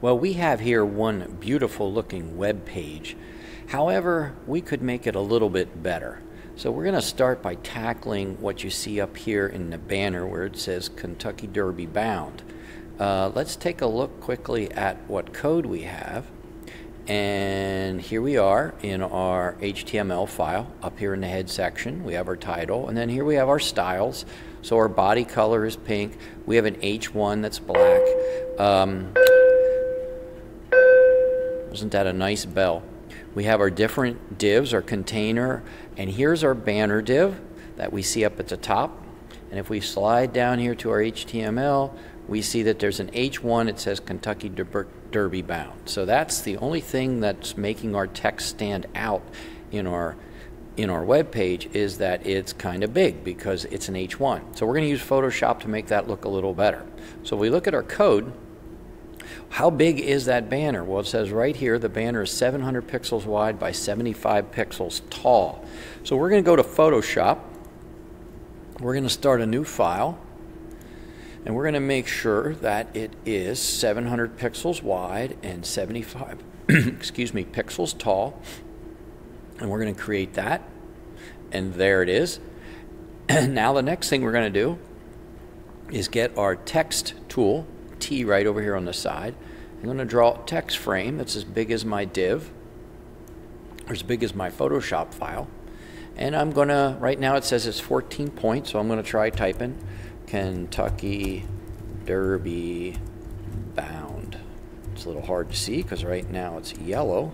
Well, we have here one beautiful looking web page. However, we could make it a little bit better. So we're going to start by tackling what you see up here in the banner where it says Kentucky Derby Bound. Let's take a look quickly at what code we have. And here we are in our HTML file. Up here in the head section, we have our title. And then here we have our styles. So our body color is pink. We have an H1 that's black. Wasn't that a nice bell? We have our different divs, our container, and here's our banner div that we see up at the top. And if we slide down here to our HTML, we see that there's an H1, it says Kentucky Derby Bound. So that's the only thing that's making our text stand out in our web page, is that it's kind of big because it's an H1. So we're going to use Photoshop to make that look a little better. So we look at our code. How big is that banner? Well, it says right here the banner is 700 pixels wide by 75 pixels tall. So we're going to go to Photoshop. We're going to start a new file, and we're going to make sure that it is 700 pixels wide and 75 excuse me, pixels tall. And we're going to create that, and there it is. Now the next thing we're going to do is get our text tool, T right over here on the side. I'm going to draw a text frame that's as big as my div, or as big as my Photoshop file. And I'm going to, right now it says it's 14 points, so I'm going to try typing Kentucky Derby Bound. It's a little hard to see because right now it's yellow.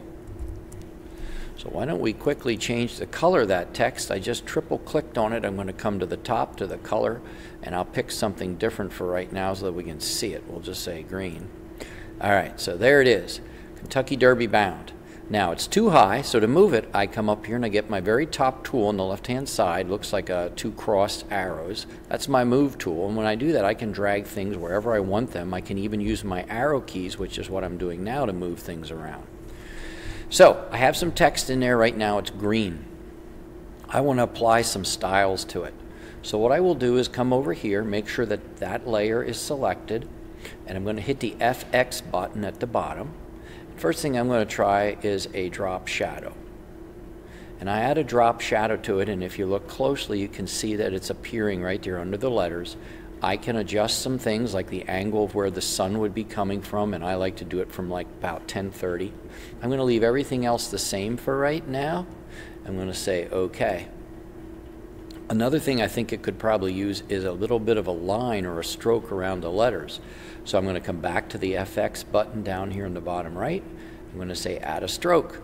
So why don't we quickly change the color of that text? I just triple clicked on it. I'm going to come to the top to the color, and I'll pick something different for right now so that we can see it. We'll just say green. All right, so there it is, Kentucky Derby Bound. Now it's too high, so to move it, I come up here and I get my very top tool on the left-hand side. Looks like two crossed arrows. That's my move tool, and when I do that, I can drag things wherever I want them. I can even use my arrow keys, which is what I'm doing now, to move things around. So I have some text in there right now. It's green. I want to apply some styles to it. So what I will do is come over here, make sure that that layer is selected, and I'm going to hit the FX button at the bottom. First thing I'm going to try is a drop shadow. And I add a drop shadow to it, and if you look closely you can see that it's appearing right there under the letters. I can adjust some things like the angle of where the sun would be coming from, and I like to do it from like about 1030. I'm going to leave everything else the same for right now. I'm going to say OK. Another thing I think it could probably use is a little bit of a line or a stroke around the letters. So I'm going to come back to the FX button down here in the bottom right. I'm going to say add a stroke.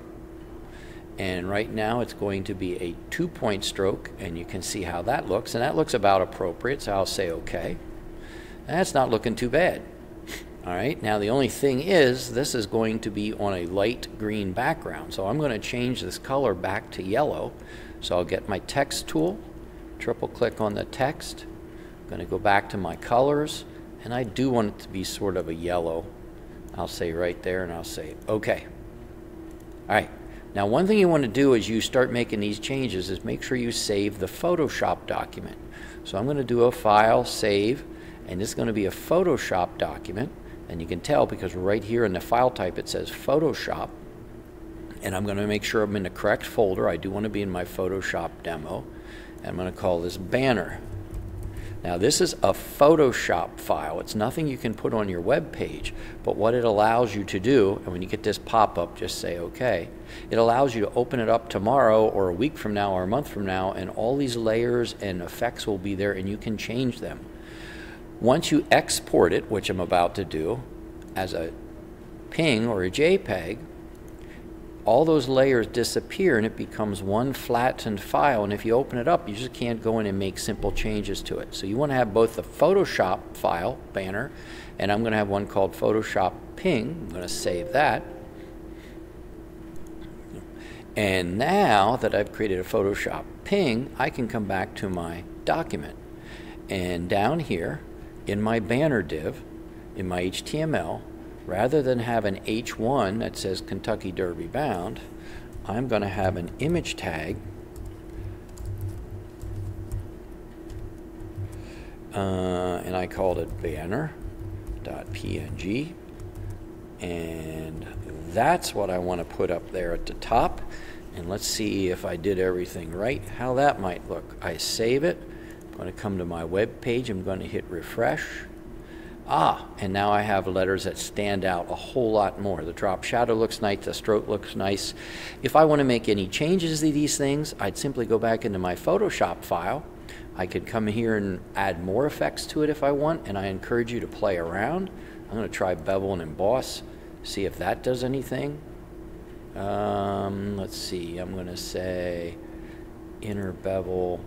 And right now it's going to be a 2-point stroke, and you can see how that looks, and that looks about appropriate, so I'll say OK. And that's not looking too bad. All right, now the only thing is this is going to be on a light green background, so I'm going to change this color back to yellow. So I'll get my text tool, triple click on the text, I'm going to go back to my colors, and I do want it to be sort of a yellow. I'll say right there, and I'll say OK. All right. Now one thing you want to do as you start making these changes is make sure you save the Photoshop document. So I'm going to do a file, save, and this is going to be a Photoshop document, and you can tell because right here in the file type it says Photoshop, and I'm going to make sure I'm in the correct folder. I do want to be in my Photoshop demo, and I'm going to call this banner. Now this is a Photoshop file. It's nothing you can put on your web page, but what it allows you to do, and when you get this pop-up, just say OK. It allows you to open it up tomorrow or a week from now or a month from now, and all these layers and effects will be there, and you can change them. Once you export it, which I'm about to do, as a PNG or a JPEG, all those layers disappear and it becomes one flattened file, and if you open it up you just can't go in and make simple changes to it. So you want to have both the Photoshop file, banner, and I'm going to have one called Photoshop PNG. I'm going to save that. And now that I've created a Photoshop PNG, I can come back to my document, and down here in my banner div, in my HTML, rather than have an H1 that says Kentucky Derby Bound, I'm going to have an image tag, and I called it banner.png, And that's what I want to put up there at the top. And let's see if I did everything right, how that might look. I save it. I'm going to come to my web page. I'm going to hit refresh. And now I have letters that stand out a whole lot more. The drop shadow looks nice, the stroke looks nice. If I want to make any changes to these things, I'd simply go back into my Photoshop file. I could come here and add more effects to it if I want, and I encourage you to play around. I'm going to try bevel and emboss, see if that does anything. Let's see, I'm going to say inner bevel,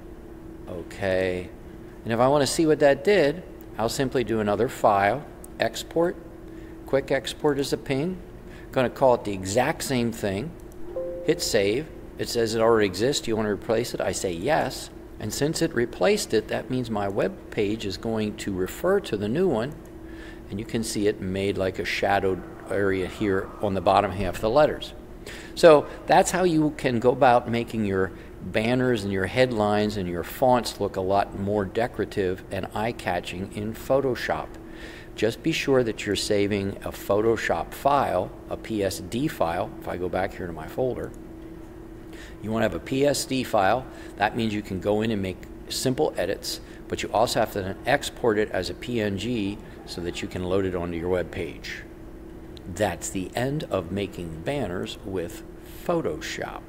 okay. And if I want to see what that did, I'll simply do another file, export, quick export as a ping. I'm going to call it the exact same thing, hit save. It says it already exists, do you want to replace it? I say yes. And since it replaced it, that means my web page is going to refer to the new one, and you can see it made like a shadowed area here on the bottom half of the letters. So that's how you can go about making your banners and your headlines and your fonts look a lot more decorative and eye-catching in Photoshop. Just be sure that you're saving a Photoshop file, a PSD file. If I go back here to my folder, you want to have a PSD file. That means you can go in and make simple edits, but you also have to then export it as a PNG so that you can load it onto your web page. That's the end of making banners with Photoshop.